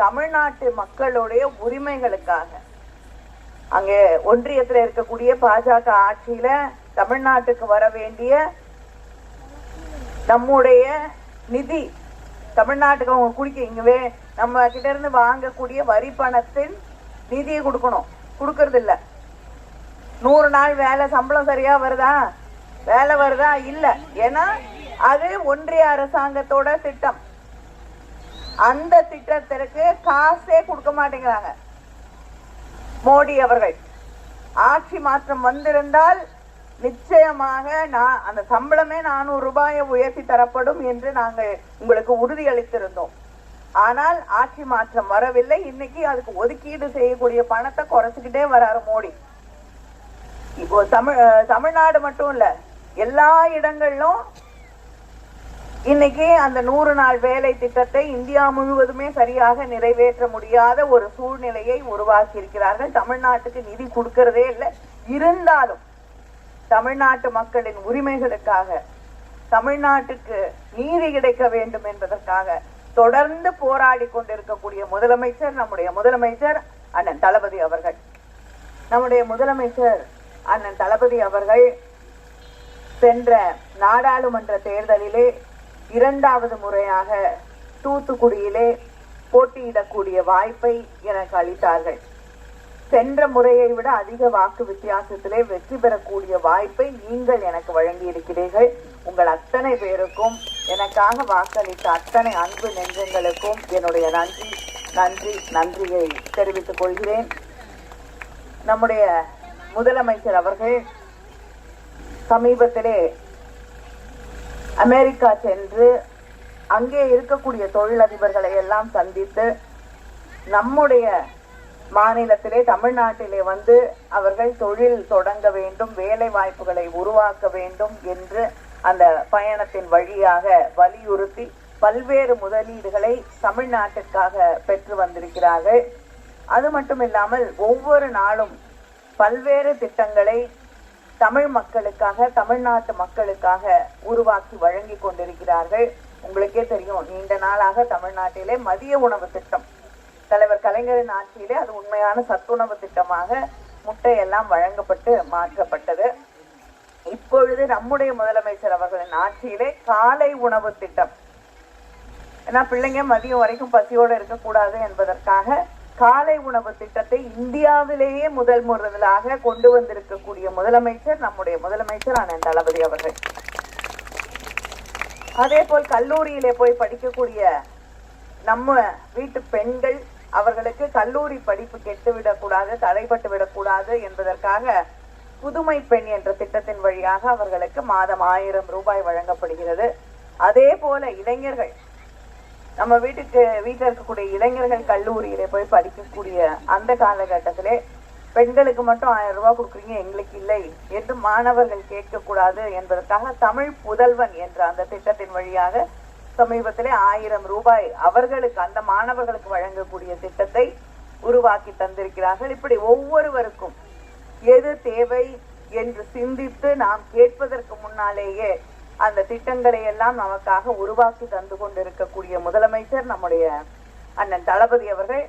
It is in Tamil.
தமிழ்நாட்டு மக்களுடைய உரிமைகளுக்காக. அங்கே ஒன்றியத்தில் இருக்கக்கூடிய பாஜக ஆட்சியில தமிழ்நாட்டுக்கு வர வேண்டிய நம்முடைய நிதி, தமிழ்நாட்டுக்கு அவங்க குடிக்க இங்கவே நம்ம கிட்ட இருந்து வாங்கக்கூடிய வரி பணத்தின் நிதியை கொடுக்கணும், கொடுக்கறது இல்ல. 100 நாள் வேலை சம்பளம் சரியா வருதா, வேலை வருதா, இல்ல. ஏன்னா அது ஒன்றிய அரசாங்கத்தோட திட்டம். அந்த திட்டத்திற்கு காசே கொடுக்க மாட்டேங்கிறாங்க மோடி அவர்கள். ஆட்சி மாற்றம் வந்திருந்தால் நிச்சயமாக அந்த சம்பளமே 400 ரூபாயை உயர்த்தி தரப்படும் என்று நாங்கள் உங்களுக்கு உறுதியளித்திருந்தோம். ஆனால் ஆட்சி மாற்றம் வரவில்லை. இன்னைக்கு அதுக்கு ஒதுக்கீடு செய்யக்கூடிய பணத்தை குறைச்சிக்கிட்டே வராரு மோடி. இப்போ தமிழ்நாடு மட்டும் இல்ல, எல்லா இடங்களிலும் இன்னைக்கு அந்த 100 நாள் வேலை திட்டத்தை இந்தியா முழுவதுமே சரியாக நிறைவேற்ற முடியாத ஒரு சூழ்நிலையை உருவாக்கி இருக்கிறார்கள். தமிழ்நாட்டுக்கு நிதி கொடுக்கறதே இல்லை. இருந்தாலும் தமிழ்நாட்டு மக்களின் உரிமைகளுக்காக, தமிழ்நாட்டுக்கு நீதி கிடைக்க வேண்டும் என்பதற்காக தொடர்ந்து போராடி கொண்டிருக்கக்கூடிய முதலமைச்சர், நம்முடைய முதலமைச்சர் அண்ணன் தளபதி அவர்கள். நம்முடைய முதலமைச்சர் அண்ணன் தளபதி அவர்கள் சென்ற நாடாளுமன்ற தேர்தலிலே 2வது முறையாக தூத்துக்குடியிலே போட்டியிடக்கூடிய வாய்ப்பை எனக்கு அளித்தார்கள். சென்ற முறையை விட அதிக வாக்கு வித்தியாசத்திலே வெற்றி பெறக்கூடிய வாய்ப்பை நீங்கள் எனக்கு வழங்கி இருக்கிறீர்கள். உங்கள் அத்தனை பேருக்கும், எனக்காக வாக்களித்த அத்தனை அன்பு நெஞ்சங்களுக்கும் என்னுடைய நன்றியை தெரிவித்துக் கொள்கிறேன். நம்முடைய முதலமைச்சர் அவர்கள் சமீபத்திலே அமெரிக்கா சென்று அங்கே இருக்கக்கூடிய தொழிலதிபர்களை எல்லாம் சந்தித்து நம்முடைய மாநிலத்திலே, தமிழ்நாட்டிலே வந்து அவர்கள் தொழில் தொடங்க வேண்டும், வேலை வாய்ப்புகளை உருவாக்க வேண்டும் என்று அந்த பயணத்தின் வழியாக வலியுறுத்தி பல்வேறு முதலீடுகளை தமிழ்நாட்டிற்காக பெற்று வந்திருக்கிறார்கள். அது மட்டும் இல்லாமல் ஒவ்வொரு நாளும் பல்வேறு திட்டங்களை தமிழ் மக்களுக்காக, தமிழ்நாட்டு மக்களுக்காக உருவாக்கி வழங்கி கொண்டிருக்கிறார்கள். உங்களுக்கே தெரியும், நீண்ட நாளாக தமிழ்நாட்டிலே மதிய உணவு திட்டம், தலைவர் கலைஞரின் ஆட்சியிலே அது உண்மையான சத்துணவு திட்டமாக முட்டையெல்லாம் வழங்கப்பட்டு மாற்றப்பட்டது. இப்பொழுது நம்முடைய முதலமைச்சர் அவர்களின் ஆட்சியிலே காலை உணவு திட்டம், ஏன்னா பிள்ளைங்க மதியம் வரைக்கும் பசியோடு இருக்கக்கூடாது என்பதற்காக காலை உணவு திட்டத்தை இந்தியாவிலேயே முதலாக கொண்டு வந்திருக்கக்கூடிய முதலமைச்சர் நம்முடைய முதலமைச்சர் அண்ணன் தளபதி அவர்கள். அதே போல் கல்லூரியிலே போய் படிக்கக்கூடிய நம்ம வீட்டு பெண்கள், அவர்களுக்கு கல்லூரி படிப்பு கெட்டுவிடக்கூடாது, தடைப்பட்டு விடக்கூடாது என்பதற்காக புதுமை பெண் என்ற திட்டத்தின் வழியாக அவர்களுக்கு மாதம் 1000 ரூபாய் வழங்கப்படுகிறது. அதே போல இளைஞர்கள், நம்ம வீட்டில் இருக்கக்கூடிய இளைஞர்கள் கல்லூரியிலே போய் படிக்கக்கூடிய அந்த காலகட்டத்திலே பெண்களுக்கு மட்டும் 1000 ரூபாய் கொடுக்குறீங்க, எங்களுக்கு இல்லை என்று மாணவர்கள் கேட்கக்கூடாது என்பதற்காக தமிழ் புதல்வன் என்ற அந்த திட்டத்தின் வழியாக சமீபத்திலே 1000 ரூபாய் அவர்களுக்கு, அந்த மாணவர்களுக்கு வழங்கக்கூடிய திட்டத்தை உருவாக்கி தந்திருக்கிறார்கள். இப்படி ஒவ்வொருவருக்கும் எது தேவை என்று சிந்தித்து நாம் கேட்பதற்கு முன்னாலேயே அந்த திட்டங்களை எல்லாம் நமக்காக உருவாக்கி தந்து கொண்டிருக்கக்கூடிய முதலமைச்சர் நம்முடைய அண்ணன் தளபதி அவர்கள்.